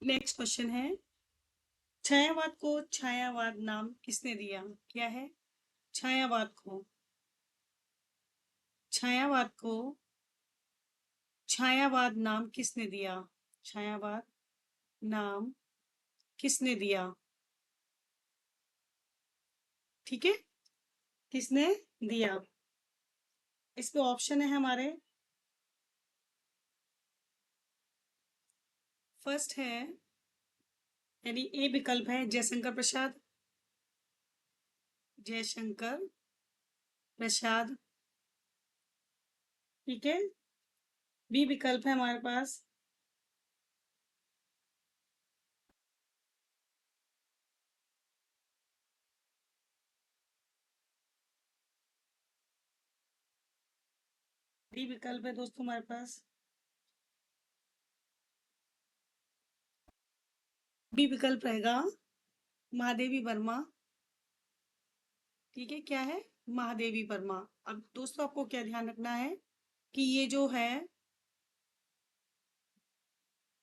Next question है, छायावाद को छायावाद नाम किसने दिया? क्या है? छायावाद को छायावाद को छायावाद नाम किसने दिया? छायावाद नाम किसने दिया? ठीक है, किसने दिया? इसके ऑप्शन है हमारे, फर्स्ट है यानी ए विकल्प है जयशंकर प्रसाद, जयशंकर प्रसाद। ठीक है, बी विकल्प है हमारे पास डी विकल्प है दोस्तों हमारे पास, बी विकल्प रहेगा महादेवी वर्मा। ठीक है, क्या है? महादेवी वर्मा। अब दोस्तों आपको क्या ध्यान रखना है कि ये जो है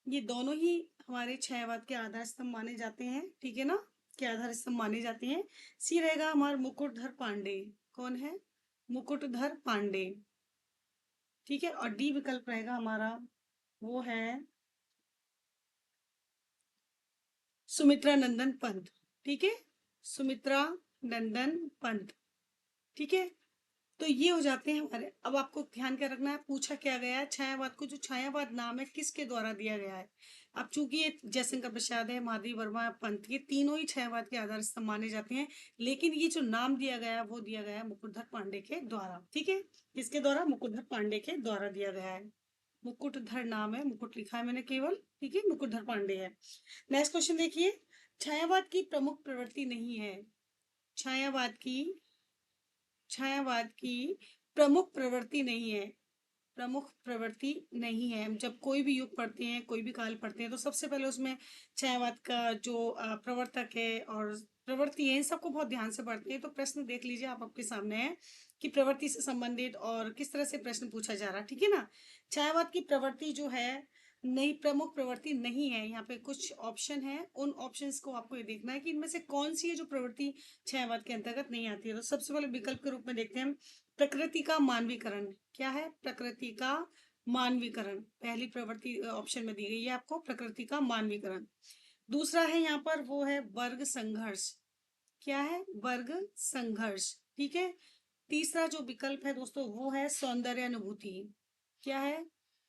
ये दोनों ही हमारे छायावाद के आधार स्तंभ माने जाते हैं। ठीक है ना, के आधार स्तंभ माने जाते हैं। सी रहेगा हमारा मुकुटधर पांडे। कौन है? मुकुटधर पांडे। ठीक है, और डी विकल्प रहेगा हमारा, वो है सुमित्रा नंदन पंत। ठीक है, सुमित्रा नंदन पंत। ठीक है, तो ये हो जाते हैं हमारे। अब आपको ध्यान क्या रखना है, पूछा क्या गया है, छायावाद को जो छायावाद नाम है किसके द्वारा दिया गया है। अब चूंकि ये जयशंकर प्रसाद है, माधवी वर्मा, पंत, ये तीनों ही छायावाद के आधार स्तंभ माने जाते हैं, लेकिन ये जो नाम दिया गया है वो दिया गया है मुकुटधर पांडे के द्वारा। ठीक है, किसके द्वारा? मुकुटधर पांडे के द्वारा दिया गया है। मुकुटधर नाम है, मुकुट लिखा है मैंने केवल। ठीक है, मुकुटधर पांडे है। नेक्स्ट क्वेश्चन देखिए, छायावाद की प्रमुख प्रवृत्ति नहीं है। छायावाद की छायावाद की प्रमुख प्रवृत्ति नहीं है। प्रमुख प्रवृत्ति नहीं है। हम जब कोई भी युग पढ़ते हैं, कोई भी काल पढ़ते हैं, तो सबसे पहले उसमें छायावाद का जो प्रवर्तक है और प्रवृत्ति है, इन सबको बहुत ध्यान से पढ़ते हैं। तो प्रश्न देख लीजिए, आप आपके सामने है कि प्रवृत्ति से संबंधित और किस तरह से प्रश्न पूछा जा रहा है। ठीक है ना, छायावाद की प्रवृत्ति जो है नई प्रमुख प्रवृत्ति नहीं है। यहाँ पे कुछ ऑप्शन है, उन ऑप्शंस को आपको ये देखना है कि इनमें से कौन सी है जो प्रवृत्ति छायावाद के अंतर्गत नहीं आती है। तो सबसे पहले विकल्प के रूप में देखते हैं प्रकृति का मानवीकरण। क्या है? प्रकृति का मानवीकरण, पहली प्रवृत्ति ऑप्शन में दी गई है आपको, प्रकृति का मानवीकरण। दूसरा है यहाँ पर, वो है वर्ग संघर्ष। क्या है? वर्ग संघर्ष। ठीक है, तीसरा जो विकल्प है दोस्तों वो है सौंदर्यानुभूति। क्या है?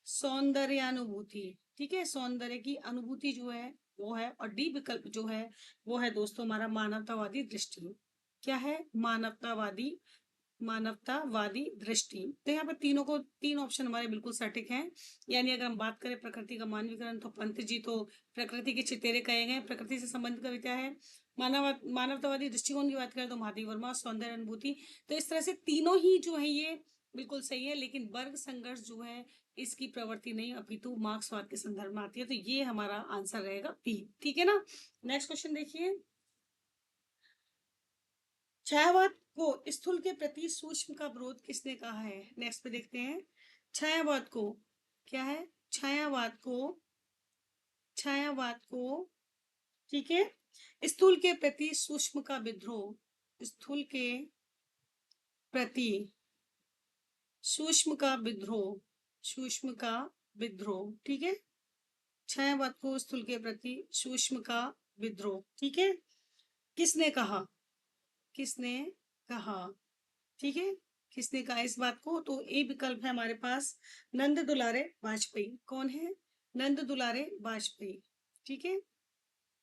सौंदर्यानुभूति। ठीक है, सौंदर्य की अनुभूति जो है वो है। और डी विकल्प जो है वो है दोस्तों हमारा मानवतावादी दृष्टि। क्या है? मानवतावादी दृष्टि। तो यहाँ पर तीन ऑप्शन हमारे बिल्कुल सटीक हैं। यानी अगर हम बात करें प्रकृति का मानवीकरण, तो पंत जी तो प्रकृति के चितेरे कहे गए, प्रकृति से संबंधित कविता है। मानवतावादी दृष्टिकोण की बात करें तो महादेवी वर्मा, सौंदर्य अनुभूति। तो इस तरह से तीनों ही जो है ये बिल्कुल सही है, लेकिन वर्ग संघर्ष जो है इसकी प्रवृत्ति नहीं अपितु मार्क्सवाद के संदर्भ में आती है। तो ये हमारा आंसर रहेगा बी। ठीक है ना, नेक्स्ट क्वेश्चन देखिए, छायावाद को स्थूल के प्रति सूक्ष्म का विरोध किसने कहा है? नेक्स्ट पे देखते हैं, छायावाद को, क्या है? छायावाद को ठीक है, स्थूल के प्रति सूक्ष्म का विद्रोह, स्थूल के प्रति सूक्ष्म का विद्रोह, सूक्ष्म का विद्रोह। ठीक है, छायावाद को स्थूल के प्रति सूक्ष्म का विद्रोह। ठीक है, किसने कहा? किसने कहा? ठीक है, किसने कहा इस बात को? तो ए विकल्प है हमारे पास नंद दुलारे वाजपेयी। कौन है? नंद दुलारे वाजपेयी। ठीक है,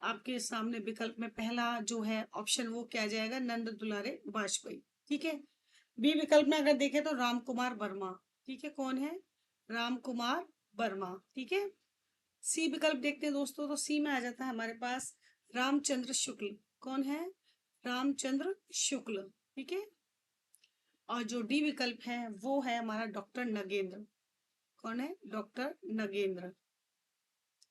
आपके सामने विकल्प में पहला जो है ऑप्शन वो क्या जाएगा? नंद दुलारे वाजपेयी। ठीक है, बी विकल्प में अगर देखें तो राम कुमार वर्मा। ठीक है, कौन है? राम कुमार वर्मा। ठीक है, सी विकल्प देखते हैं दोस्तों, तो सी में आ जाता है हमारे पास रामचंद्र शुक्ल। कौन है? रामचंद्र शुक्ल। ठीक है, और जो डी विकल्प है वो है हमारा डॉक्टर नगेंद्र। कौन है? डॉक्टर नगेंद्र।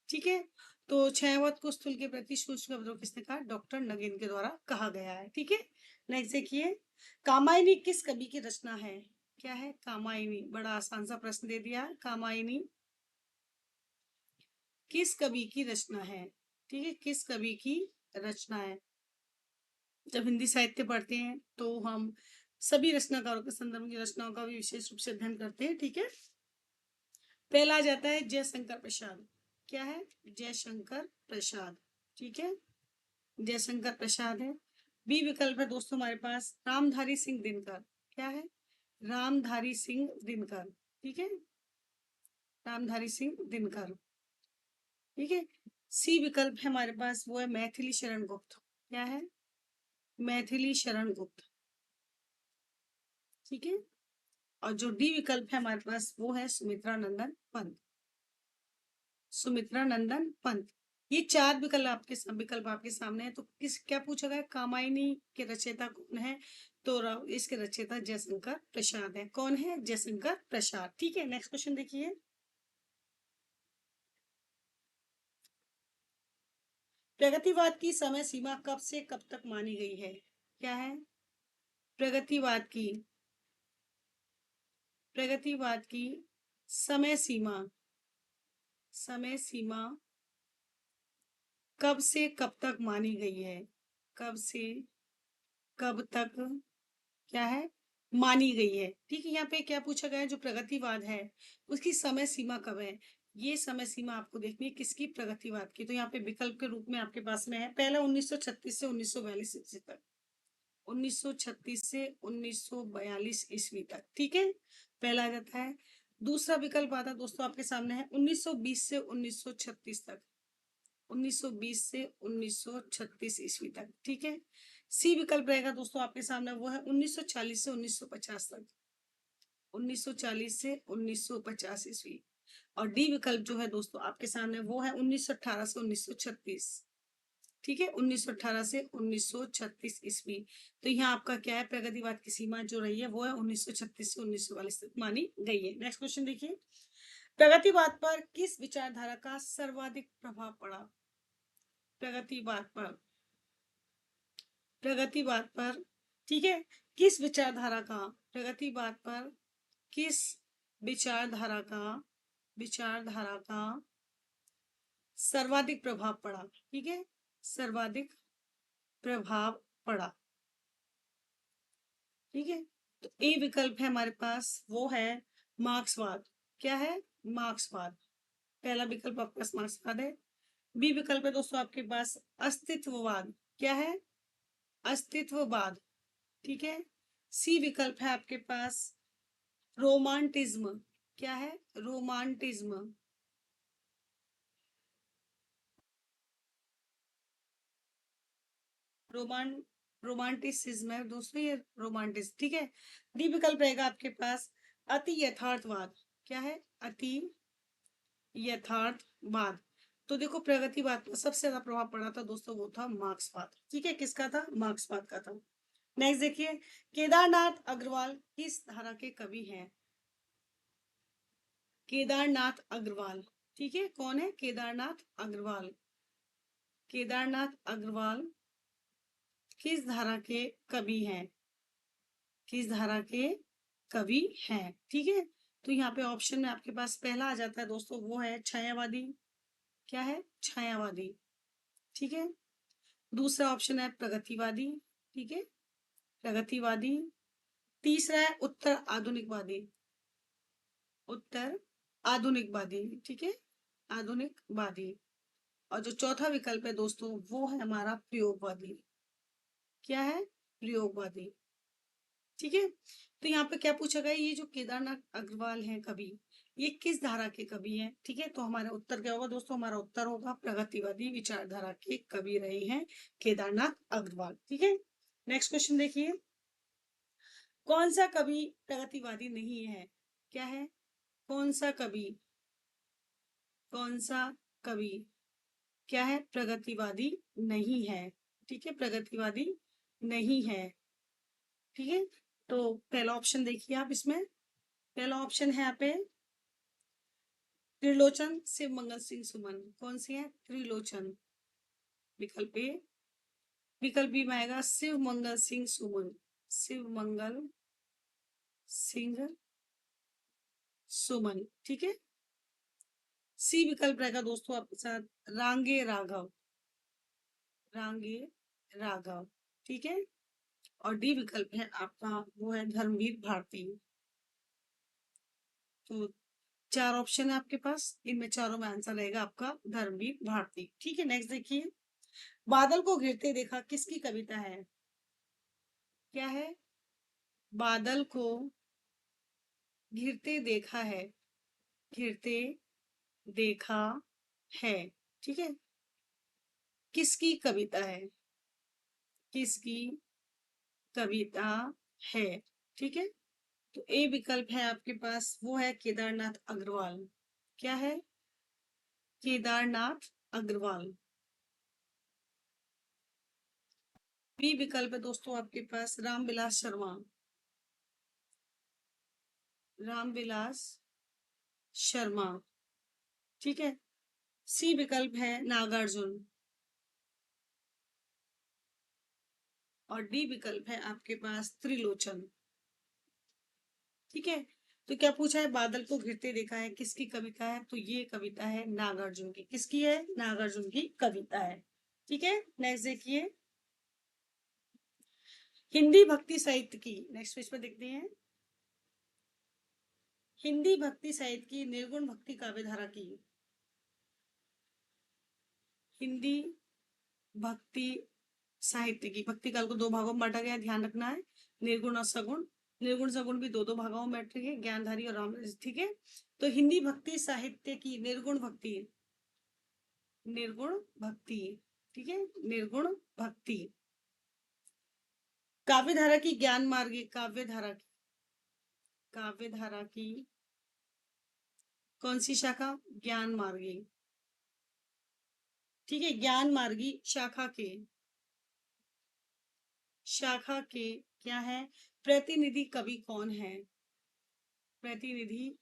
ठीक है, तो छायावत को स्थूल के प्रति सूक्ष्म का विद्रोह किसने कहा? डॉक्टर नगेंद्र के द्वारा कहा गया है। ठीक है, नेक्स्ट देखिए, कामायनी किस कवि की रचना है? क्या है? कामायनी, बड़ा आसान सा प्रश्न दे दिया है। कामायनी किस कवि की रचना है? ठीक है, किस कवि की रचना है? जब हिंदी साहित्य पढ़ते हैं तो हम सभी रचनाकारों के संदर्भ की रचनाओं का भी विशेष रूप से अध्ययन करते हैं। ठीक है, पहला आ जाता है जयशंकर प्रसाद। क्या है? जयशंकर प्रसाद। ठीक है, जयशंकर प्रसाद है। बी विकल्प है दोस्तों हमारे पास रामधारी सिंह दिनकर। क्या है? रामधारी सिंह दिनकर। ठीक है, रामधारी सिंह दिनकर। ठीक है, सी विकल्प है हमारे पास, वो है मैथिली शरण गुप्त। क्या है? मैथिली शरण गुप्त। ठीक है, और जो डी विकल्प है हमारे पास वो है सुमित्रा नंदन पंत। सुमित्रा नंदन पंत। ये चार विकल्प आपके सामने है। तो किस क्या पूछा गया? कामायनी के रचयिता कौन है? तो इसके रचयिता जयशंकर प्रसाद है। कौन है? जयशंकर प्रसाद। ठीक है, नेक्स्ट क्वेश्चन देखिए। प्रगतिवाद की समय सीमा कब से कब तक मानी गई है? क्या है? प्रगतिवाद की प्रगतिवाद की समय सीमा, समय सीमा कब से कब तक मानी गई है? कब से कब तक क्या है? मानी गई है। ठीक है, यहाँ पे क्या पूछा गया है? जो प्रगतिवाद है उसकी समय सीमा कब है? ये समय सीमा आपको देखनी है किसकी? प्रगतिवाद की। तो यहाँ पे विकल्प के रूप में आपके पास में है, पहला 1936 से 1942 ईस्वी तक। 1936 से 1942 ईस्वी तक। ठीक है, पहला आ जाता है। दूसरा विकल्प आता है दोस्तों आपके सामने है 1920 से 1936 तक। 1920 से 1936 ईस्वी तक। ठीक है, सी विकल्प रहेगा दोस्तों आपके सामने, वो है 1940 से 1950 तक। 1940 से 1950 ईस्वी। और डी विकल्प जो है दोस्तों आपके सामने वो है 1918 से 1936। ठीक है, 1918 से 1936 ईस्वी। तो यहाँ आपका क्या है? प्रगतिवाद की सीमा जो रही है वो है 1936 से 1942 तक मानी गई है। नेक्स्ट क्वेश्चन देखिए। प्रगतिवाद पर किस विचारधारा का सर्वाधिक प्रभाव पड़ा? प्रगतिवाद पर, प्रगतिवाद पर, ठीक है, किस विचारधारा का? प्रगतिवाद पर किस विचारधारा का, विचारधारा का सर्वाधिक प्रभाव पड़ा? ठीक है, सर्वाधिक प्रभाव पड़ा। ठीक है, तो ए विकल्प है हमारे पास, वो है मार्क्सवाद। क्या है? मार्क्सवाद। पहला विकल्प आपके पास मार्क्सवाद है। बी विकल्प है दोस्तों आपके पास अस्तित्ववाद। क्या है? अस्तित्ववाद। ठीक है, सी विकल्प है आपके पास रोमांटिज्म। क्या है? रोमांटिज्म। रोमान रोमांटिसिज्म है दोस्तों, ये रोमांटिस। ठीक है, डी विकल्प रहेगा आपके पास अति यथार्थवाद। क्या है? अति यथार्थवाद। तो देखो प्रगतिवाद पर सबसे ज्यादा प्रभाव पड़ा था दोस्तों, वो था मार्क्सवाद। ठीक है, किसका था? मार्क्सवाद का था। नेक्स्ट देखिए, केदारनाथ अग्रवाल किस धारा के कवि हैं? केदारनाथ अग्रवाल। ठीक है, कौन है? केदारनाथ अग्रवाल। केदारनाथ अग्रवाल किस धारा के कवि हैं? किस धारा के कवि हैं? ठीक है, तो यहाँ पे ऑप्शन में आपके पास पहला आ जाता है दोस्तों, वो है छायावादी। क्या है? छायावादी। ठीक है, दूसरा ऑप्शन है प्रगतिवादी। ठीक है, प्रगतिवादी। तीसरा है उत्तर आधुनिकवादी। उत्तर आधुनिकवादी। ठीक है, आधुनिकवादी। और जो चौथा विकल्प है दोस्तों वो है हमारा प्रयोगवादी। क्या है? प्रयोगवादी। ठीक है, तो यहाँ पे क्या पूछा गया? ये जो केदारनाथ अग्रवाल हैं कवि, ये किस धारा के कवि हैं? ठीक है, तो हमारा उत्तर क्या होगा दोस्तों? हमारा उत्तर होगा प्रगतिवादी विचारधारा के कवि रहे हैं केदारनाथ अग्रवाल। ठीक है, नेक्स्ट क्वेश्चन देखिए। कौन सा कवि प्रगतिवादी नहीं है? क्या है? कौन सा कवि, कौन सा कवि क्या है? प्रगतिवादी नहीं है। ठीक है, प्रगतिवादी नहीं है। ठीक है, तो पहला ऑप्शन देखिए आप इसमें। पहला ऑप्शन है यहाँ पे त्रिलोचन शिव मंगल सिंह सुमन। कौन सी है? त्रिलोचन। विकल्प ए। विकल्प बी में आएगा शिव मंगल सिंह सुमन। शिव मंगल सिंह सुमन। ठीक है, सी विकल्प रहेगा दोस्तों आपके साथ रांगे राघव, रांगे राघव, ठीक है। और डी विकल्प है आपका वो है धर्मवीर भारती। तो चार ऑप्शन है आपके पास, इनमें चारों में आंसर रहेगा आपका धर्मवीर भारती, ठीक है। नेक्स्ट देखिए, बादल को घिरते देखा किसकी कविता है? क्या है? बादल को घिरते देखा है, घिरते देखा है, ठीक है। किसकी कविता है? किसकी कविता है, ठीक है। तो ए विकल्प है आपके पास वो है केदारनाथ अग्रवाल। क्या है? केदारनाथ अग्रवाल। बी विकल्प है दोस्तों आपके पास रामविलास शर्मा, रामविलास शर्मा, ठीक है। सी विकल्प है नागार्जुन। और डी विकल्प है आपके पास त्रिलोचन, ठीक है। तो क्या पूछा है? बादल को घिरते देखा है किसकी कविता है? तो ये कविता है नागार्जुन की। किसकी है? नागार्जुन की कविता है, ठीक है। नेक्स्ट देखिए, हिंदी भक्ति साहित्य की, नेक्स्ट पेज पर देखते हैं, हिंदी भक्ति साहित्य की निर्गुण भक्ति काव्य धारा की, हिंदी भक्ति साहित्य की, भक्ति काल को दो भागों में बांटा गया है, ध्यान रखना है। निर्गुण और सगुण, निर्गुण सगुण भी दो दो भागों में बांटे गए, ज्ञानधारी और राम, ठीक है। तो हिंदी भक्ति साहित्य की निर्गुण भक्ति, निर्गुण भक्ति, ठीक है, निर्गुण भक्ति काव्य धारा की, ज्ञान मार्गी काव्य धारा की, काव्य धारा की कौन सी शाखा? ज्ञान मार्गी, ठीक है। ज्ञान मार्गी शाखा के, शाखा के क्या है? प्रतिनिधि कवि कौन है? प्रतिनिधि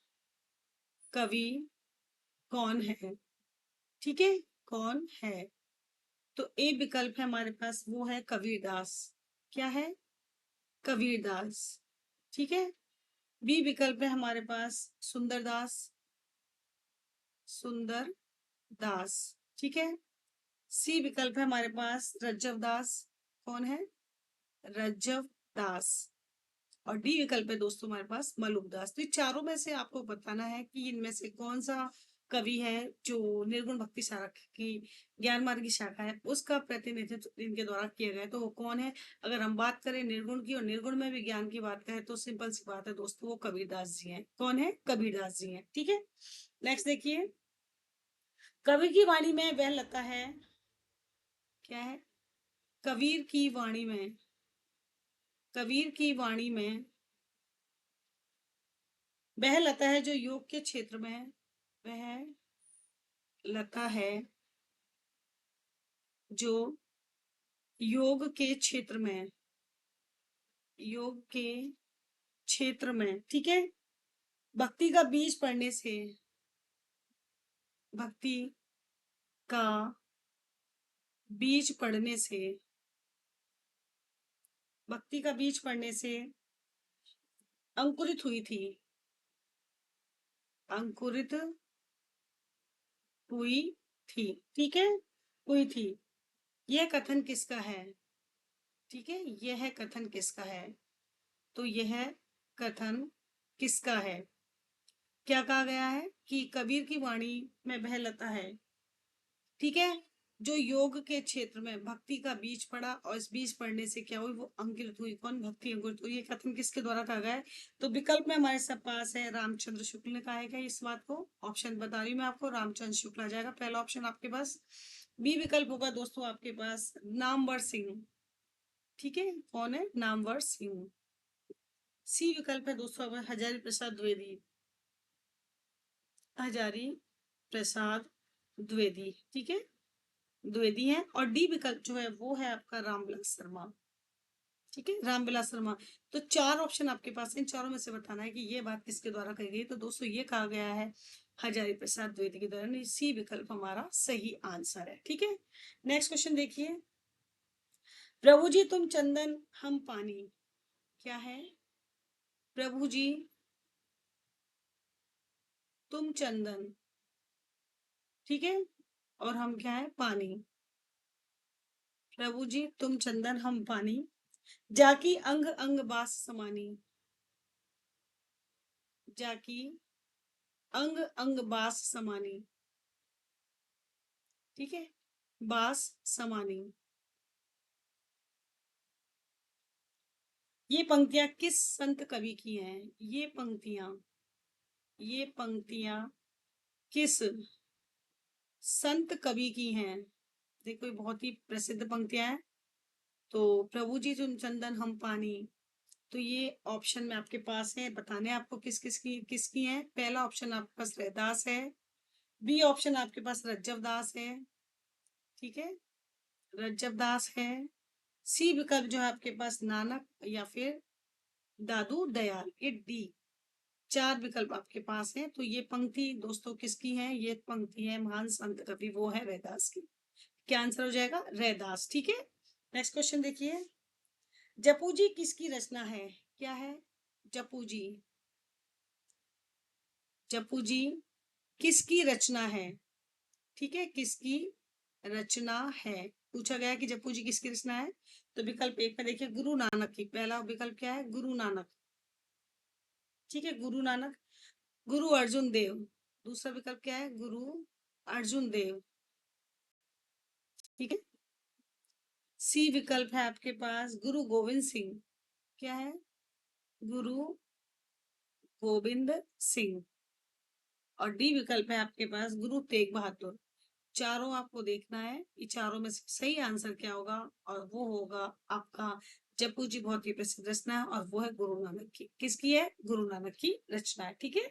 कवि कौन है, ठीक है, कौन है? तो ए विकल्प है हमारे पास वो है कबीरदास। क्या है? कबीरदास, ठीक है। बी विकल्प है हमारे पास सुंदरदास, सुंदर दास, ठीक है। सी विकल्प है हमारे पास रज्जव दास। कौन है? रज्जव दास। और डी विकल्प है दोस्तों हमारे पास मलुकदास। तो ये चारों में से आपको बताना है कि इनमें से कौन सा कवि है जो निर्गुण भक्ति शाखा की ज्ञान मार्ग की शाखा है उसका प्रतिनिधित्व इनके द्वारा किया गया है। तो वो कौन है? अगर हम बात करें निर्गुण की और निर्गुण में भी ज्ञान की बात करें तो सिंपल सी बात है दोस्तों, वो कबीरदास जी हैं। कौन है? कबीरदास जी हैं, ठीक है। नेक्स्ट देखिए, कवि की वाणी में वह लता है। क्या है? कबीर की वाणी में, कबीर की वाणी में वह लता है जो योग के क्षेत्र में है, वह लता है जो योग के क्षेत्र में, योग के क्षेत्र में, ठीक है। भक्ति का बीज पढ़ने से, भक्ति का बीज पढ़ने से, भक्ति का बीज पढ़ने से अंकुरित हुई थी, अंकुरित हुई थी, ठीक है, हुई थी। यह कथन किसका है? ठीक है, यह कथन किसका है? तो यह कथन किसका है? क्या कहा गया है कि कबीर की वाणी में बह लता है, ठीक है, जो योग के क्षेत्र में भक्ति का बीज पड़ा और इस बीज पड़ने से क्या हुई? वो अंकुरित हुई। कौन? भक्ति अंकुरित हुई। ये कथन किसके द्वारा कहा गया है? तो विकल्प में हमारे सब पास है रामचंद्र शुक्ल ने कहा है क्या इस बात को? ऑप्शन बता रही हूँ मैं आपको, रामचंद्र शुक्ल आ जाएगा पहला ऑप्शन आपके पास। बी विकल्प होगा दोस्तों आपके पास नामवर सिंह, ठीक है, कौन है? नामवर सिंह। सी विकल्प है दोस्तों हजारी प्रसाद द्विवेदी, हजारी प्रसाद द्विवेदी, ठीक है, द्विवेदी है। और डी विकल्प जो है वो है आपका रामविलास शर्मा, ठीक है, रामविलास शर्मा। तो चार ऑप्शन आपके पास, इन चारों में से बताना है कि ये बात किसके द्वारा कही गई। तो दोस्तों ये कहा गया है हजारी प्रसाद द्विवेदी के द्वारा। सी विकल्प हमारा सही आंसर है, ठीक है। नेक्स्ट क्वेश्चन देखिए, प्रभु जी तुम चंदन हम पानी, क्या है? प्रभु जी तुम चंदन ठीक है, और हम क्या है, पानी। प्रभु जी तुम चंदन हम पानी, जाकी अंग अंग बास समानी, जाकी अंग अंग बास समानी। ठीक है, बास समानी। ये पंक्तियां किस संत कवि की हैं? ये पंक्तियां किस संत कवि की हैं? देखो ये बहुत ही प्रसिद्ध पंक्तियां हैं। तो प्रभु जी तुम चंदन हम पानी, तो ये ऑप्शन में आपके पास है, बताने आपको किस किसकी है। पहला ऑप्शन आपके पास रैदास है, बी ऑप्शन आपके पास रज्जव दास है, ठीक है, रज्जव दास है, सी विकल्प जो है आपके पास नानक, या फिर दादू दयाल, ये डी। चार विकल्प आपके पास है। तो ये पंक्ति दोस्तों किसकी है? ये पंक्ति है महान संत कवि, वो है रैदास की। क्या आंसर हो जाएगा? रैदास। ठीक है, नेक्स्ट क्वेश्चन देखिए, जपू जी किसकी रचना है? क्या है? जपू जी, जपू जी किसकी रचना है? ठीक है, किसकी रचना है, पूछा गया कि जपू जी किसकी रचना है। तो विकल्प एक में देखिए गुरु नानक की, पहला विकल्प क्या है? गुरु नानक। ठीक है, गुरु नानक। गुरु अर्जुन देव, दूसरा विकल्प क्या है? गुरु अर्जुन देव। ठीक है, सी विकल्प है आपके पास गुरु गोविंद सिंह। क्या है? गुरु गोविंद सिंह। और डी विकल्प है आपके पास गुरु तेग बहादुर। चारों आपको देखना है, ये चारों में से सही आंसर क्या होगा, और वो होगा आपका जपू जी बहुत ही प्रसिद्ध रचना है, और वो है गुरु नानक की। किसकी है? गुरु नानक की रचना है। ठीक है,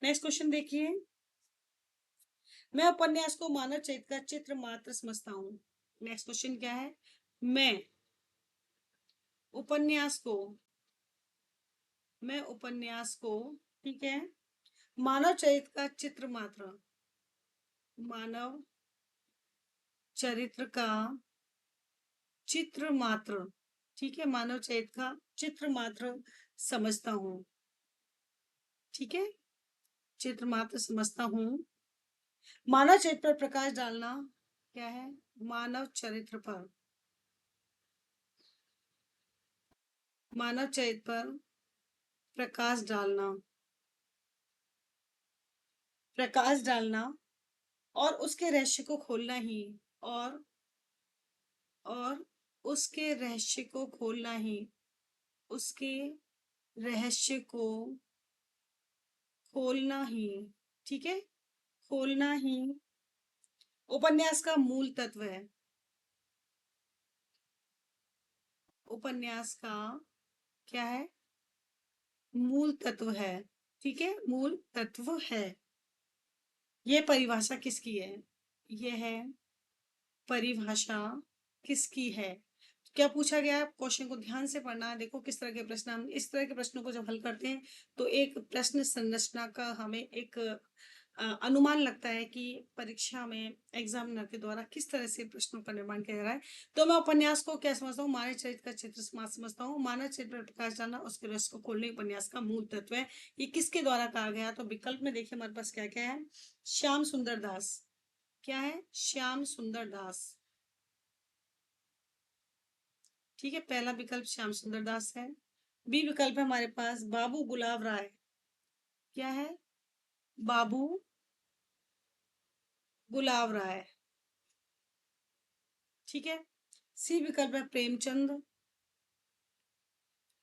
नेक्स्ट क्वेश्चन देखिए, मैं उपन्यास को मानव चरित्र का चित्र मात्र समझता हूँ। नेक्स्ट क्वेश्चन क्या है? मैं उपन्यास को, मैं उपन्यास को, ठीक है, मानव चरित्र का चित्र मात्र, मानव चरित्र का चित्र मात्र, ठीक है, मानव चरित्र का चित्र मात्र समझता हूँ। ठीक है, चित्र मात्र समझता हूँ। मानव चरित्र पर प्रकाश डालना, क्या है? मानव चरित्र पर, मानव चरित्र पर प्रकाश डालना, प्रकाश डालना और उसके रहस्य को खोलना ही, और और उसके रहस्य को खोलना ही, उसके रहस्य को खोलना ही, ठीक है, खोलना ही उपन्यास का मूल तत्व है। उपन्यास का क्या है? मूल तत्व है। ठीक है, मूल तत्व है। ये परिभाषा किसकी है? ये है परिभाषा किसकी है? क्या पूछा गया है? क्वेश्चन को ध्यान से पढ़ना है। देखो किस तरह के प्रश्न, हम इस तरह के प्रश्नों को जब हल करते हैं तो एक प्रश्न संरचना का हमें एक अनुमान लगता है कि परीक्षा में एग्जामिनर के द्वारा किस तरह से प्रश्नों का निर्माण किया जा रहा है। तो मैं उपन्यास को क्या समझता हूँ? मानव चरित्र का चित्र समाज समझता हूँ। मानव चरित्र पर प्रकाश डालना, उसके रहस्य को खोलने उपन्यास का मूल तत्व है। ये किसके द्वारा कहा गया? तो विकल्प में देखिए हमारे पास क्या क्या है। श्याम सुंदर दास। क्या है? श्याम सुंदर दास। ठीक है, पहला विकल्प श्याम सुंदर दास है। बी विकल्प है हमारे पास बाबू गुलाब राय। क्या है? बाबू गुलाब राय। ठीक है, सी विकल्प है प्रेमचंद।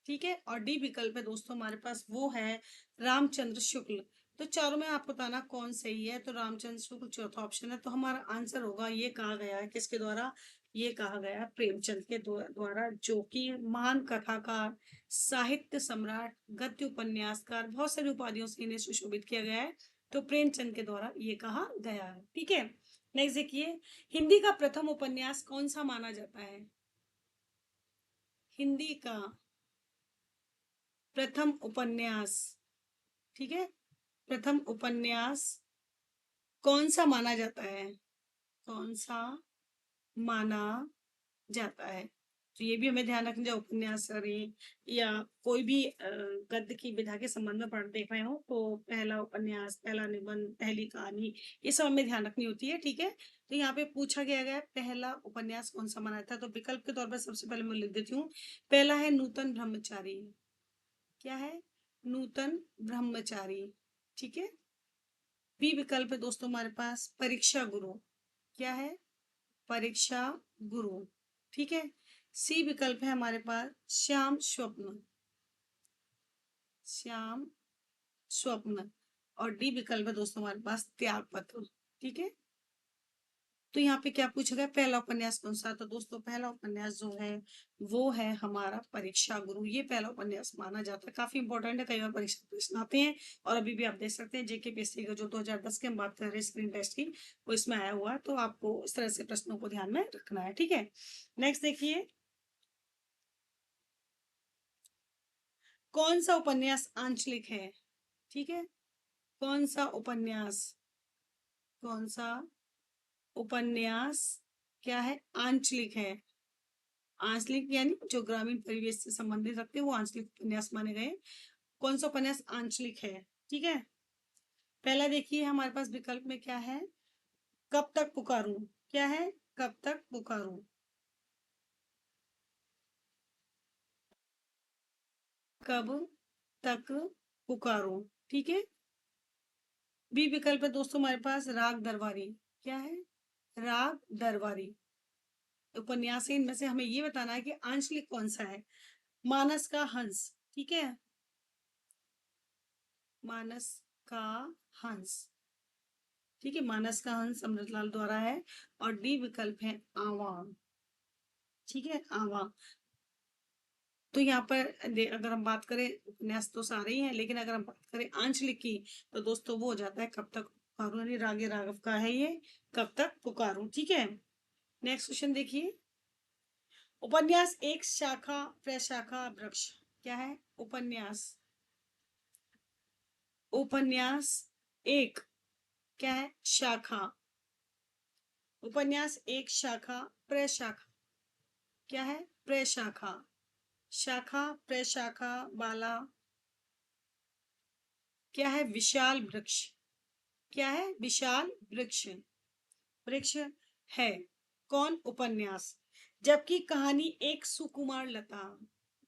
ठीक है, और डी विकल्प है दोस्तों हमारे पास वो है रामचंद्र शुक्ल। तो चारों में आप बताना कौन सही है। तो रामचंद्र शुक्ल चौथा ऑप्शन है। तो हमारा आंसर होगा, ये कहा गया है किसके द्वारा? ये कहा गया है प्रेमचंद के द्वारा, जो कि महान कथाकार, साहित्य सम्राट, गद्य उपन्यासकार, बहुत सारी उपाधियों से इन्हें सुशोभित किया गया है। तो प्रेमचंद के द्वारा ये कहा गया है। ठीक है, नेक्स्ट देखिए, हिंदी का प्रथम उपन्यास कौन सा माना जाता है? हिंदी का प्रथम उपन्यास, ठीक है, प्रथम उपन्यास कौन सा माना जाता है? कौन सा माना जाता है? तो ये भी हमें ध्यान रखना, जब उपन्यास करें या कोई भी गद्य की विधा के संबंध में पढ़ देख रहे हो, तो पहला उपन्यास, पहला निबंध, पहली कहानी, ये सब हमें ध्यान रखनी होती है। ठीक है, तो यहाँ पे पूछा गया है पहला उपन्यास कौन सा माना था, तो विकल्प के तौर पर सबसे पहले मैं लिख देती हूँ। पहला है नूतन ब्रह्मचारी। क्या है? नूतन ब्रह्मचारी। ठीक है। बी विकल्प है दोस्तों हमारे पास परीक्षा गुरु। क्या है? परीक्षा गुरु। ठीक है। सी विकल्प है हमारे पास श्याम स्वप्न। श्याम स्वप्न। और डी विकल्प है दोस्तों हमारे पास त्याग पत्र। ठीक है। तो यहाँ पे क्या पूछा गया, पहला उपन्यास कौन सा, तो दोस्तों पहला उपन्यास जो है वो है हमारा परीक्षा गुरु। ये पहला उपन्यास माना जाता है, काफी इंपॉर्टेंट है, कई बार परीक्षा में प्रश्न आते हैं। और अभी भी आप देख सकते हैं जेकेपीएससी का जो 2010 की हम बात कर रहे हैं स्क्रीन टेस्ट की, वो इसमें आया हुआ है, तो आपको इस तरह से प्रश्नों को ध्यान में रखना है। ठीक है। नेक्स्ट देखिए, कौन सा उपन्यास आंचलिक है। ठीक है। कौन सा उपन्यास, कौन सा उपन्यास क्या है, आंचलिक है। आंचलिक यानी जो ग्रामीण परिवेश से संबंधित रखते हैं वो आंचलिक उपन्यास माने गए। कौन सा उपन्यास आंचलिक है? ठीक है। पहला देखिए हमारे पास विकल्प में क्या है, कब तक पुकारूं। क्या है? कब तक पुकारूं। कब तक पुकारूं। ठीक है। बी विकल्प है दोस्तों हमारे पास राग दरबारी। क्या है? राग दरबारी उपन्यास है। इनमें से हमें ये बताना है कि आंचलिक कौन सा है। मानस का हंस। ठीक है। मानस का हंस। ठीक है, मानस का हंस अमृतलाल द्वारा है। और डी विकल्प है आवा। ठीक है, आवा। तो यहाँ पर अगर हम बात करें, उपन्यास तो सारे ही हैं, लेकिन अगर हम बात करें आंचलिक की, तो दोस्तों वो हो जाता है कब तक पुकारूं, यानी रागे राघव का है ये, कब तक पुकारूं। ठीक है। नेक्स्ट क्वेश्चन देखिए, उपन्यास एक शाखा प्रशाखा वृक्ष। क्या है? उपन्यास, उपन्यास एक क्या है, शाखा। उपन्यास एक शाखा प्रशाखा। क्या है? प्रशाखा। शाखा प्रशाखा वाला क्या है, विशाल वृक्ष। क्या है? विशाल वृक्ष। वृक्ष है। कौन? उपन्यास। जबकि कहानी एक सुकुमार लता।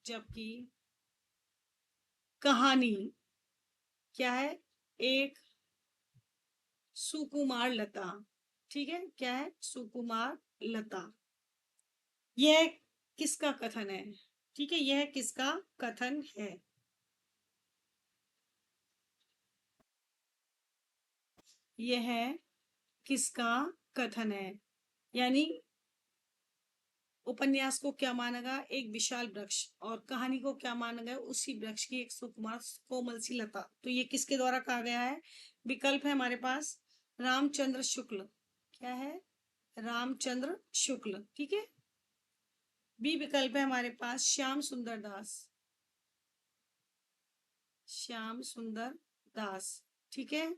जबकि कहानी क्या है, एक सुकुमार लता। ठीक है, क्या है? सुकुमार लता। यह किसका कथन है? ठीक है, यह किसका कथन है? यह किसका कथन है? यानी उपन्यास को क्या माना गया, एक विशाल वृक्ष, और कहानी को क्या माना गया, उसी वृक्ष की एक सुकुमार कोमल सी लता। तो ये किसके द्वारा कहा गया है? विकल्प है हमारे पास रामचंद्र शुक्ल। क्या है? रामचंद्र शुक्ल। ठीक है। बी विकल्प है हमारे पास श्याम सुंदर दास। श्याम सुंदर दास। ठीक है।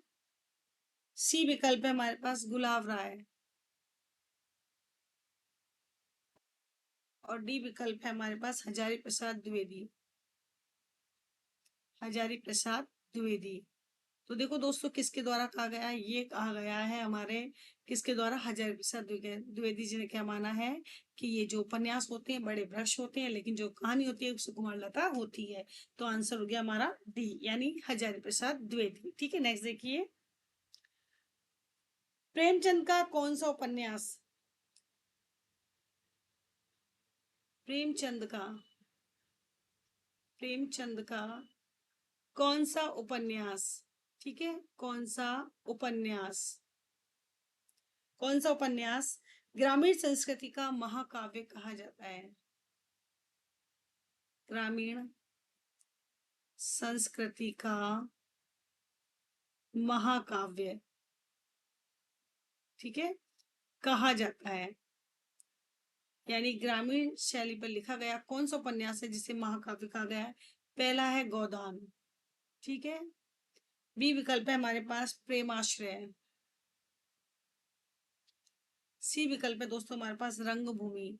सी विकल्प है हमारे पास गुलाब राय। और डी विकल्प है हमारे पास हजारी प्रसाद द्विवेदी। हजारी प्रसाद द्विवेदी। तो देखो दोस्तों, किसके द्वारा कहा गया है, ये कहा गया है हमारे किसके द्वारा, हजारी प्रसाद द्विवेदी जी ने क्या माना है कि ये जो उपन्यास होते हैं बड़े वृक्ष होते हैं, लेकिन जो कहानी होती है सुकुमार लता होती है। तो आंसर हो गया हमारा डी, यानी हजारी प्रसाद द्विवेदी। ठीक है। नेक्स्ट देखिए, प्रेमचंद का कौन सा उपन्यास, प्रेमचंद का, प्रेमचंद का कौन सा उपन्यास, ठीक है, कौन सा उपन्यास, कौन सा उपन्यास ग्रामीण संस्कृति का महाकाव्य कहा जाता है? ग्रामीण संस्कृति का महाकाव्य, ठीक है, कहा जाता है। यानी ग्रामीण शैली पर लिखा गया कौन सा उपन्यास है जिसे महाकाव्य कहा गया है? पहला है गोदान। ठीक है। बी विकल्प है हमारे पास प्रेमाश्रय। सी विकल्प है दोस्तों हमारे पास रंगभूमि।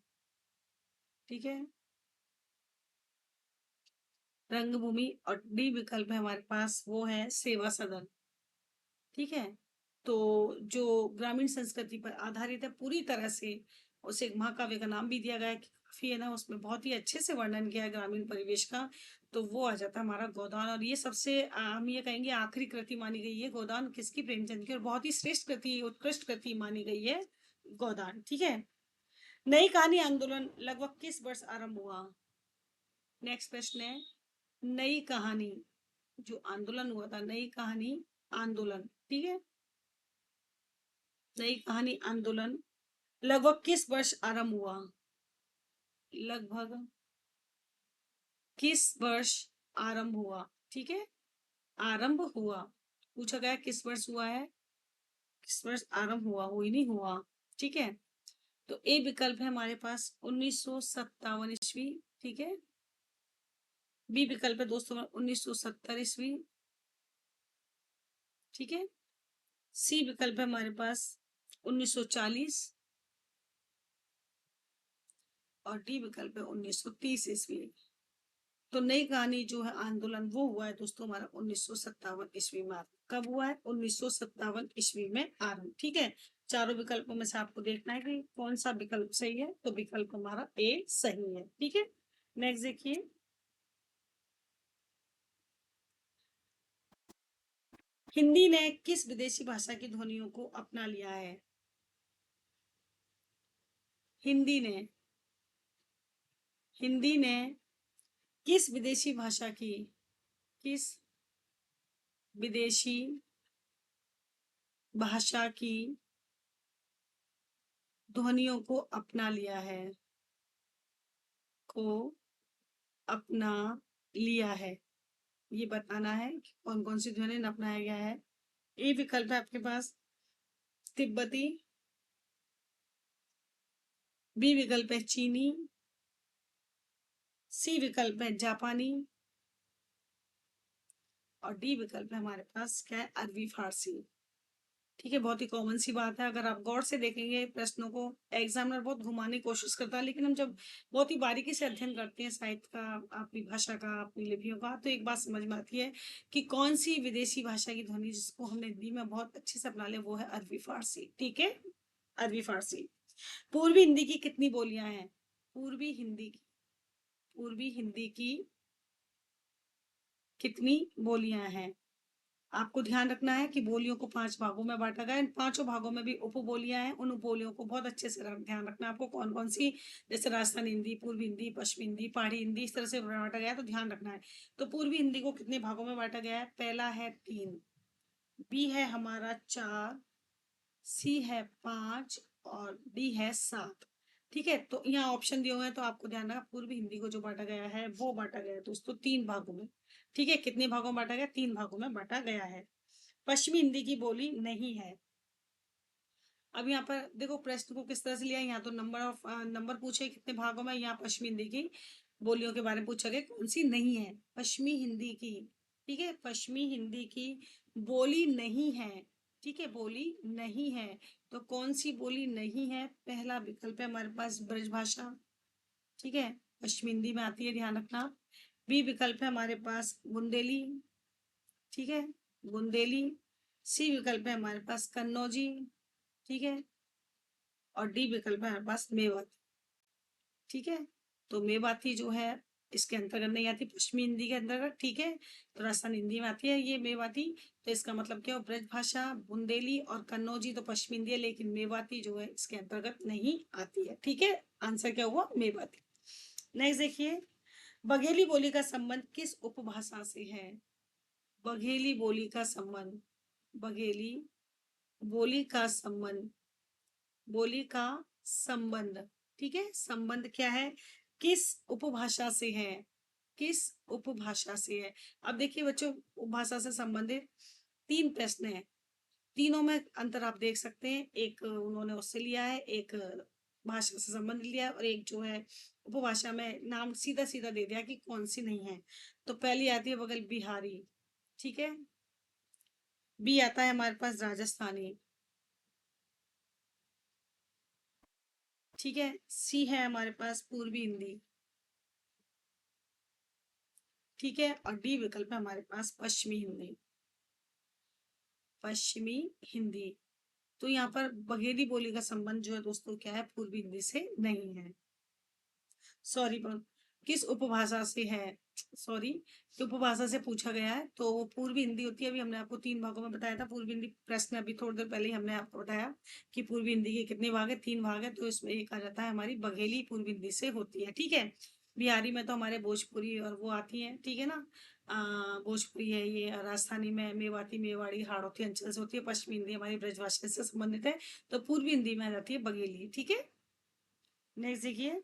ठीक है, रंगभूमि। और डी विकल्प है हमारे पास वो है सेवा सदन। ठीक है, तो जो ग्रामीण संस्कृति पर आधारित है पूरी तरह से, उसे एक महाकाव्य का नाम भी दिया गया है कि काफी है ना, उसमें बहुत ही अच्छे से वर्णन किया है ग्रामीण परिवेश का। तो वो आ जाता है हमारा गोदान। और ये सबसे हम ये कहेंगे आखिरी कृति मानी गई है गोदान, किसकी? प्रेमचंद की। और बहुत ही श्रेष्ठ कृति, उत्कृष्ट कृति मानी गई है गोदान। ठीक है, नई कहानी आंदोलन लगभग किस वर्ष आरंभ हुआ? नेक्स्ट प्रश्न है, नई कहानी जो आंदोलन हुआ था, नई कहानी आंदोलन, ठीक है, नई कहानी आंदोलन लगभग किस वर्ष आरंभ हुआ? लगभग किस वर्ष आरंभ हुआ? ठीक है, आरंभ हुआ, पूछा गया किस वर्ष हुआ है, किस वर्ष आरंभ हुआ, हुई नहीं हुआ। ठीक है, तो ए विकल्प है हमारे पास 1957 ईस्वी। ठीक है, बी विकल्प है दोस्तों 1970 ईस्वी। ठीक है, सी विकल्प है हमारे पास 1940 और डी विकल्प है 1930 ईस्वी। तो नई कहानी जो है आंदोलन वो हुआ है दोस्तों हमारा 1957 ईस्वी में। कब हुआ है? 1957 ईस्वी में आरंभ। ठीक है, चारों विकल्पों में से आपको देखना है कि कौन सा विकल्प सही है। तो विकल्प हमारा ए सही है। ठीक है, नेक्स्ट देखिए, हिंदी ने किस विदेशी भाषा की ध्वनियों को अपना लिया है? हिंदी ने, हिंदी ने किस विदेशी भाषा की, किस विदेशी भाषा की ध्वनियों को अपना लिया है, को अपना लिया है? ये बताना है कि कौन कौन सी ध्वनि अपनाया गया है। ए विकल्प है आपके पास तिब्बती, बी विकल्प है चीनी, सी विकल्प है जापानी और डी विकल्प है हमारे पास क्या है? अरबी फारसी। ठीक है, बहुत ही कॉमन सी बात है। अगर आप गौर से देखेंगे प्रश्नों को, एग्जामिनर बहुत घुमाने की कोशिश करता है, लेकिन हम जब बहुत ही बारीकी से अध्ययन करते हैं साहित्य का, अपनी भाषा का, अपनी लिपियों का, तो एक बात समझ में आती है कि कौन सी विदेशी भाषा की ध्वनि जिसको हमने हिंदी में बहुत अच्छे से अपना लिया वो है अरबी फारसी। ठीक है, अरबी फारसी। पूर्वी हिंदी की कितनी बोलियां हैं? पूर्वी हिंदी की, पूर्वी हिंदी की कितनी बोलियां हैं? आपको ध्यान रखना है कि बोलियों को 5 भागों में बांटा गया है। इन पांचों भागों में भी उपबोलियां हैं। उन उपबोलियों को बहुत अच्छे से ध्यान रखना है आपको, कौन कौन सी, जैसे राजस्थानी हिंदी, पूर्वी हिंदी, पश्चिमी हिंदी, पहाड़ी हिंदी, इस तरह से बांटा गया है, तो ध्यान रखना है। तो पूर्वी हिंदी को कितने भागों में बांटा गया है? पहला है 3, बी है हमारा 4, सी है 5 और डी है 7। ठीक है, तो यहाँ ऑप्शन दिए हुए हैं तो आपको ध्यान रखना, पूर्वी हिंदी को जो बांटा गया है वो बांटा गया है दोस्तों 3 भागों में। ठीक है, कितने भागों में बांटा गया? 3 भागों में बांटा गया है। पश्चिमी हिंदी की बोली नहीं है। अब यहाँ पर देखो प्रश्न को किस तरह से लिया, यहाँ तो नंबर ऑफ नंबर पूछे कितने भागों में, यहाँ पश्चिमी हिंदी की बोलियों के बारे में पूछा गया कौन सी नहीं है पश्चिमी हिंदी की। ठीक है, पश्चिमी हिंदी की बोली नहीं है। ठीक है, बोली नहीं है, तो कौन सी बोली नहीं है? पहला विकल्प है हमारे पास ब्रजभाषा। ठीक है, पश्चिमी हिंदी में आती है, ध्यान रखना। बी विकल्प है हमारे पास बुंदेली। ठीक है, बुंदेली। सी विकल्प है हमारे पास कन्नौजी। ठीक है, और डी विकल्प है हमारे पास मेवाती। ठीक है, तो मेवाती जो है इसके अंतर्गत नहीं आती, पश्चिमी हिंदी के अंतर्गत। ठीक है, तो राजस्थान हिंदी में आती है ये मेवाती। तो इसका मतलब क्या हो? ब्रज भाषा, बुंदेली और कन्नौजी तो पश्चिमी हिंदी है, लेकिन मेवाती जो है इसके अंतर्गत नहीं आती है। ठीक है, आंसर क्या हुआ? मेवाती। नेक्स्ट देखिए, बघेली बोली का संबंध किस उपभाषा से है? बघेली बोली का संबंध, बघेली बोली का संबंध, बोली का संबंध, ठीक है, संबंध क्या है? किस उपभाषा से है? किस उपभाषा से है? अब देखिए बच्चों, उपभाषा से संबंधित 3 प्रश्न हैं। तीनों में अंतर आप देख सकते हैं। एक उन्होंने उससे लिया है, एक भाषा से संबंध लिया है, और एक जो है उपभाषा में नाम सीधा सीधा दे दिया कि कौन सी नहीं है। तो पहली आती है बगल बिहारी। ठीक है, बी आता है हमारे पास राजस्थानी। ठीक है। सी है हमारे पास पूर्वी हिंदी, ठीक है। और डी विकल्प है हमारे पास पश्चिमी हिंदी, पश्चिमी हिंदी। तो यहाँ पर बघेली बोली का संबंध जो है दोस्तों क्या है, पूर्वी हिंदी से नहीं है। सॉरी, किस उपभाषा से है, सॉरी, उपभाषा से पूछा गया है, तो वो पूर्वी हिंदी होती है। अभी हमने आपको 3 भागों में बताया था पूर्वी हिंदी, प्रश्न अभी थोड़ी देर पहले ही हमने आपको बताया कि पूर्वी हिंदी के कितने भाग है, 3 भाग है। तो इसमें एक आ जाता है हमारी बघेली, पूर्वी हिंदी से होती है, ठीक है। बिहारी में तो हमारे भोजपुरी और वो आती है, ठीक है ना। भोजपुरी है ये, राजस्थानी में मेवाती, मेवाड़ी, हाड़ौती अंचल से होती है। पश्चिमी हिंदी हमारी ब्रजभाषा से संबंधित है। तो पूर्वी हिंदी में आ जाती है बघेली, ठीक है। नेक्स्ट देखिए,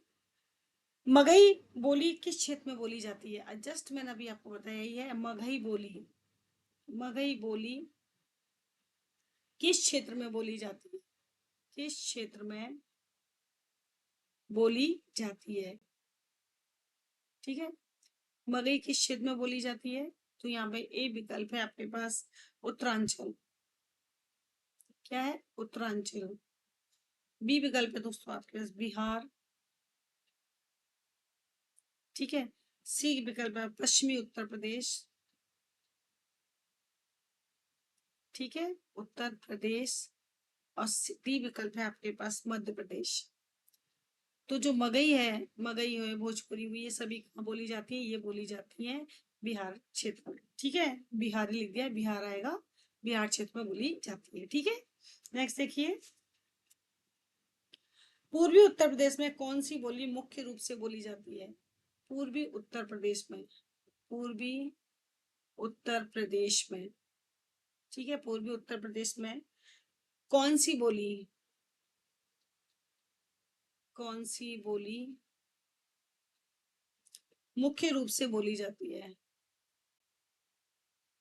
मगही बोली किस क्षेत्र में बोली जाती है। जस्ट मैंने अभी आपको बताया ही है, मगही बोली, मगही बोली किस क्षेत्र में बोली जाती है, किस क्षेत्र में बोली जाती है, ठीक है। मगही किस क्षेत्र में बोली जाती है, तो यहाँ पे ए विकल्प है आपके पास उत्तरांचल, क्या है, उत्तरांचल। बी विकल्प है दोस्तों आपके पास बिहार, ठीक है। सी विकल्प है पश्चिमी उत्तर प्रदेश, ठीक है, उत्तर प्रदेश। और डी विकल्प है आपके पास मध्य प्रदेश। तो जो मगही है, मगही है, भोजपुरी हुई, ये सभी कहाँ बोली जाती है, ये बोली जाती है बिहार क्षेत्र में, ठीक है। बिहारी लिख दिया, बिहार आएगा, बिहार क्षेत्र में बोली जाती है, ठीक है। नेक्स्ट देखिए, पूर्वी उत्तर प्रदेश में कौन सी बोली मुख्य रूप से बोली जाती है। पूर्वी उत्तर प्रदेश में, पूर्वी उत्तर प्रदेश में, ठीक है, पूर्वी उत्तर प्रदेश में कौन सी बोली, कौन सी बोली मुख्य रूप से बोली जाती है,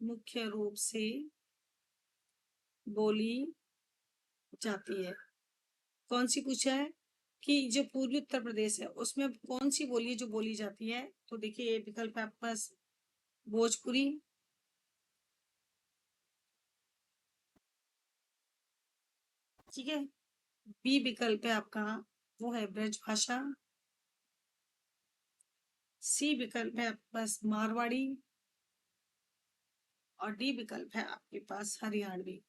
मुख्य रूप से बोली जाती है। कौन सी पूछा है कि जो पूर्वी उत्तर प्रदेश है उसमें कौन सी बोली है जो बोली जाती है। तो देखिए ये विकल्प है आपके पास भोजपुरी, ठीक है। बी विकल्प है आपका वो है ब्रजभाषा। सी विकल्प है आपके पास मारवाड़ी। और डी विकल्प है आपके पास हरियाणवी,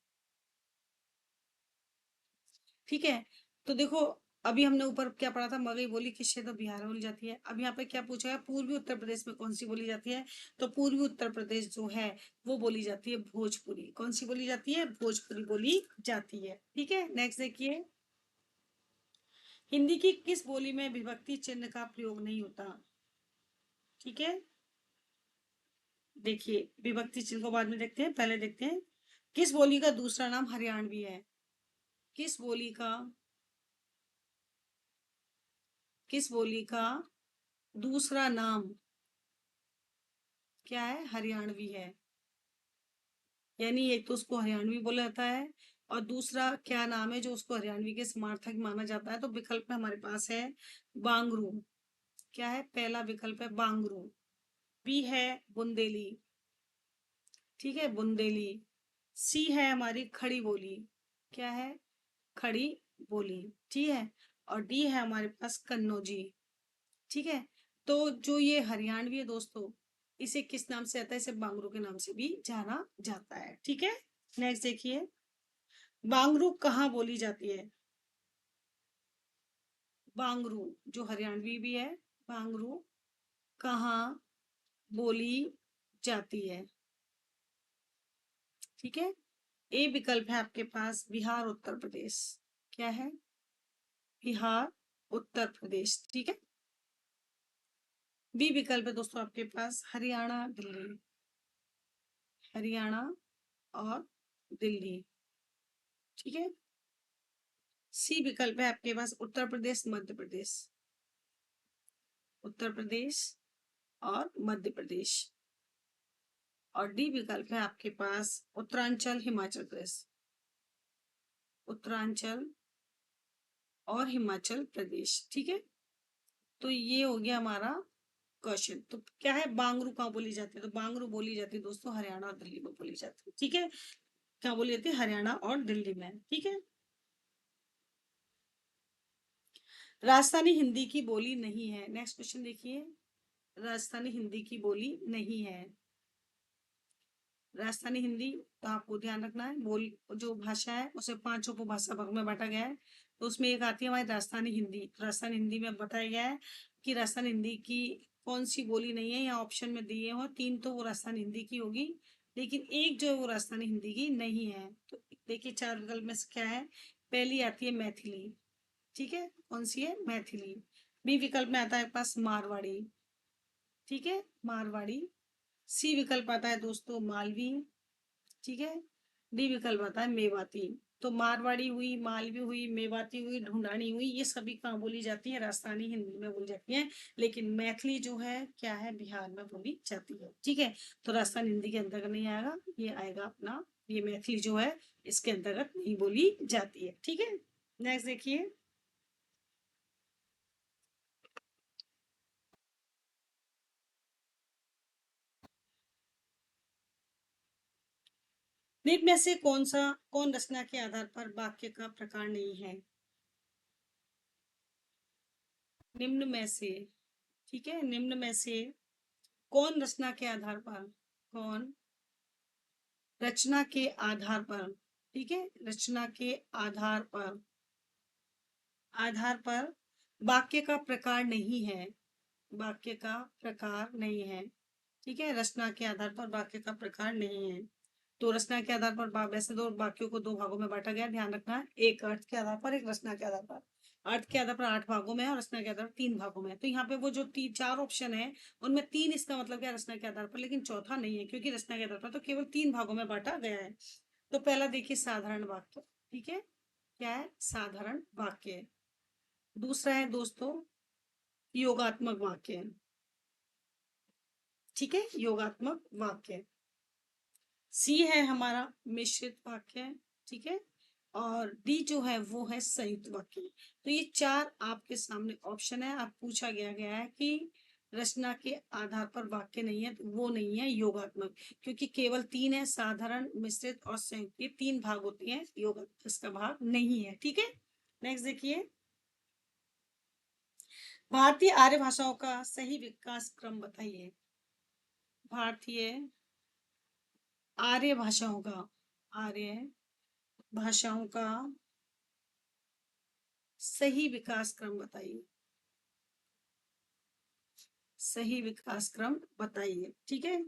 ठीक है। तो देखो अभी हमने ऊपर क्या पढ़ा था, मगही बोली किस क्षेत्र में बिहार में बोली जाती है। अब यहाँ पे क्या पूछा है, पूर्वी उत्तर प्रदेश में कौन सी बोली जाती है। तो पूर्वी उत्तर प्रदेश जो है वो बोली जाती है भोजपुरी। कौन सी बोली जाती है, भोजपुरी बोली जाती है, ठीक है। नेक्स्ट देखिए, हिंदी की किस बोली में विभक्ति चिन्ह का प्रयोग नहीं होता, ठीक है। देखिए विभक्ति चिन्ह को बाद में देखते हैं, पहले देखते हैं किस बोली का दूसरा नाम हरियाणवी है। किस बोली का, किस बोली का दूसरा नाम क्या है, हरियाणवी है। यानी एक तो उसको हरियाणवी बोला जाता है, और दूसरा क्या नाम है जो उसको हरियाणवी के समार्थक माना जाता है। तो विकल्प में हमारे पास है बांगरू, क्या है, पहला विकल्प है बांगरू। बी है बुंदेली, ठीक है, बुंदेली। सी है हमारी खड़ी बोली, क्या है, खड़ी बोली, ठीक है। और डी है हमारे पास कन्नौजी, ठीक है। तो जो ये हरियाणवी है दोस्तों, इसे किस नाम से आता है, इसे बांगरू के नाम से भी जाना जाता है, ठीक है। नेक्स्ट देखिए, बांगरू कहाँ बोली जाती है। बांगरू जो हरियाणवी भी है, बांगरू कहाँ बोली जाती है, ठीक है। ए विकल्प है आपके पास बिहार उत्तर प्रदेश, क्या है, बिहार उत्तर प्रदेश, ठीक है। बी विकल्प है दोस्तों आपके पास हरियाणा दिल्ली, हरियाणा और दिल्ली, ठीक है। सी विकल्प है आपके पास उत्तर प्रदेश मध्य प्रदेश, उत्तर प्रदेश और मध्य प्रदेश। और डी विकल्प है आपके पास उत्तरांचल हिमाचल प्रदेश, उत्तरांचल और हिमाचल प्रदेश, ठीक है। तो ये हो गया हमारा क्वेश्चन। तो क्या है, बांगरू कहाँ बोली जाती है, तो बांगरू बोली जाती है दोस्तों हरियाणा और दिल्ली में बोली जाती है, ठीक है। क्या बोली जाती है, हरियाणा और दिल्ली में, ठीक है। राजस्थानी हिंदी की बोली नहीं है। नेक्स्ट क्वेश्चन देखिए, राजस्थानी हिंदी की बोली नहीं है। राजस्थानी हिंदी, तो आपको ध्यान रखना है, बोल जो भाषा है उसे 5 उपभाषा भाग में बांटा गया है। तो उसमें एक आती है हमारी राजस्थानी हिंदी। राजस्थानी हिंदी में बताया गया है कि राजस्थानी हिंदी की कौन सी बोली नहीं है, या ऑप्शन में दिए हो 3, तो वो राजस्थानी हिंदी की होगी, लेकिन एक जो है वो राजस्थानी हिंदी की नहीं है। तो देखिए 4 विकल्प में से क्या है। पहली आती है मैथिली, ठीक है, कौन सी है, मैथिली। बी विकल्प में आता है पास मारवाड़ी, ठीक है, मारवाड़ी। सी विकल्प आता है दोस्तों मालवी, ठीक है। डी विकल्प आता है मेवाती। तो मारवाड़ी हुई, मालवी हुई, मेवाती हुई, ढूंढानी हुई, ये सभी कहाँ बोली जाती है, राजस्थानी हिंदी में बोली जाती है। लेकिन मैथिली जो है क्या है, बिहार में बोली जाती है, ठीक है। तो राजस्थानी हिंदी के अंतर्गत नहीं आएगा, ये आएगा अपना, ये मैथिली जो है इसके अंतर्गत नहीं बोली जाती है, ठीक है। नेक्स्ट देखिए, निम्न में से कौन रचना के आधार पर वाक्य का प्रकार नहीं है। निम्न में से, ठीक है, निम्न में से कौन रचना के आधार पर, कौन रचना के आधार पर, ठीक है, रचना के आधार पर, आधार पर वाक्य का प्रकार नहीं है, वाक्य का प्रकार नहीं है, ठीक है, रचना के आधार पर वाक्य का प्रकार नहीं है। तो रचना के आधार पर वैसे दो वाक्यों को 2 भागों में बांटा गया, ध्यान रखना है, एक अर्थ के आधार पर, एक रचना के आधार पर। अर्थ के आधार पर 8 भागों में है और रचना के आधार पर 3 भागों में है। तो यहाँ पे वो जो 4 ऑप्शन है उनमें 3 इसका मतलब क्या, रचना के आधार पर, लेकिन चौथा नहीं है, क्योंकि रचना के आधार पर तो केवल 3 भागों में बांटा गया है। तो पहला देखिए साधारण वाक्य, ठीक है, क्या है, साधारण वाक्य। दूसरा है दोस्तों योगात्मक वाक्य, ठीक है, योगात्मक वाक्य। सी है हमारा मिश्रित वाक्य, ठीक है, और डी जो है वो है संयुक्त वाक्य। तो ये 4 आपके सामने ऑप्शन है। आप पूछा गया है कि रचना के आधार पर वाक्य नहीं है, तो वो नहीं है योगात्मक, क्योंकि केवल 3 है, साधारण, मिश्रित और संयुक्त, ये 3 भाग होती हैं, योगात्मक इसका भाग नहीं है, ठीक है। नेक्स्ट देखिए, भारतीय आर्य भाषाओं का सही विकास क्रम बताइए। भारतीय आर्य भाषाओं का, आर्य भाषाओं का सही विकास क्रम बताइए, सही विकास क्रम बताइए, ठीक है,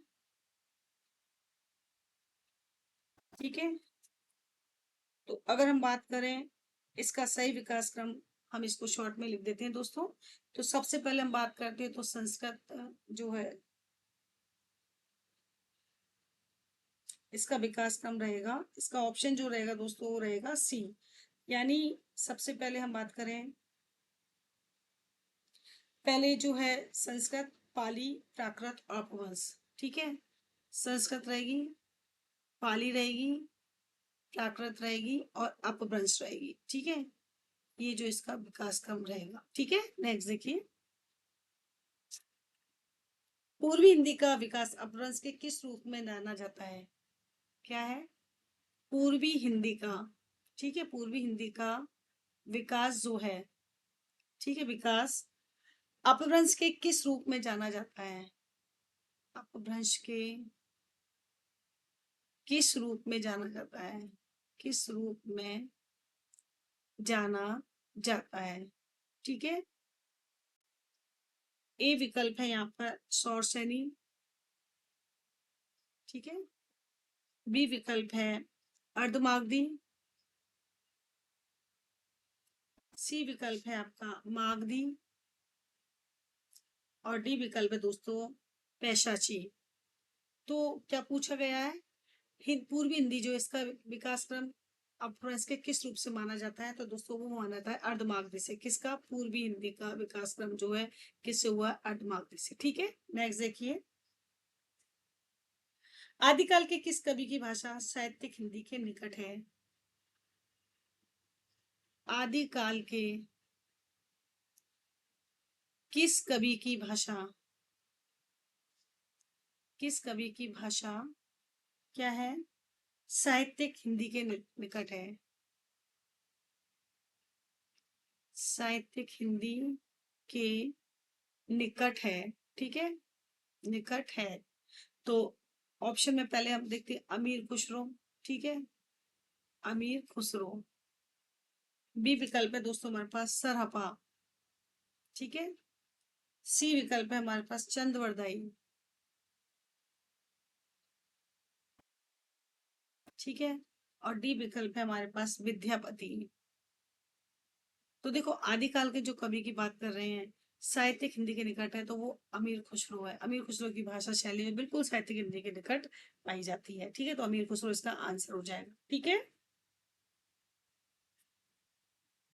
ठीक है। तो अगर हम बात करें इसका सही विकास क्रम, हम इसको शॉर्ट में लिख देते हैं दोस्तों। तो सबसे पहले हम बात करते हैं तो संस्कृत जो है इसका विकास क्रम रहेगा, इसका ऑप्शन जो रहेगा दोस्तों वो रहेगा सी। यानी सबसे पहले हम बात करें, पहले जो है संस्कृत, पाली, प्राकृत और अपभ्रंश, ठीक है। संस्कृत रहेगी, पाली रहेगी, प्राकृत रहेगी और अपभ्रंश रहेगी, ठीक है। ये जो इसका विकास क्रम रहेगा, ठीक है। नेक्स्ट देखिए, पूर्वी हिंदी का विकास अपभ्रंश के किस रूप में जाना जाता है। क्या है, पूर्वी हिंदी का, ठीक है, पूर्वी हिंदी का विकास जो है, ठीक है, विकास अपभ्रंश के किस रूप में जाना जाता है। अपभ्रंश के किस रूप में जाना जाता है, किस रूप में जाना जाता है, ठीक है। ए विकल्प है यहाँ पर सौरसेनी, ठीक है। बी विकल्प है अर्धमागधी, सी विकल्प है आपका मागधी और डी विकल्प है दोस्तों पैशाची। तो क्या पूछा गया है, पूर्वी हिंदी जो इसका विकास क्रम अपभ्रंश के किस रूप से माना जाता है। तो दोस्तों वो माना जाता है अर्धमागधी से। किसका, पूर्वी हिंदी का विकास क्रम जो है किससे हुआ, अर्धमागधी से, ठीक है। नेक्स्ट देखिए, आदिकाल के किस कवि की भाषा साहित्यिक हिंदी के निकट है। आदिकाल के किस कवि की भाषा, किस कवि की भाषा क्या है, साहित्यिक हिंदी के निकट है। साहित्यिक हिंदी के निकट है, ठीक है, निकट है। तो ऑप्शन में पहले हम देखते हैं अमीर खुसरो, ठीक है, अमीर खुसरो। बी विकल्प है दोस्तों हमारे पास सरहपा, ठीक है। सी विकल्प है हमारे पास चंदवरदाई, ठीक है। और डी विकल्प है हमारे पास विद्यापति। तो देखो आदिकाल के जो कवि की बात कर रहे हैं, साहित्यिक हिंदी के निकट है, तो वो अमीर खुसरो है। अमीर खुसरो की भाषा शैली में बिल्कुल साहित्यिक हिंदी के निकट पाई जाती है, ठीक है। तो अमीर खुसरो इसका आंसर हो जाएगा, ठीक है।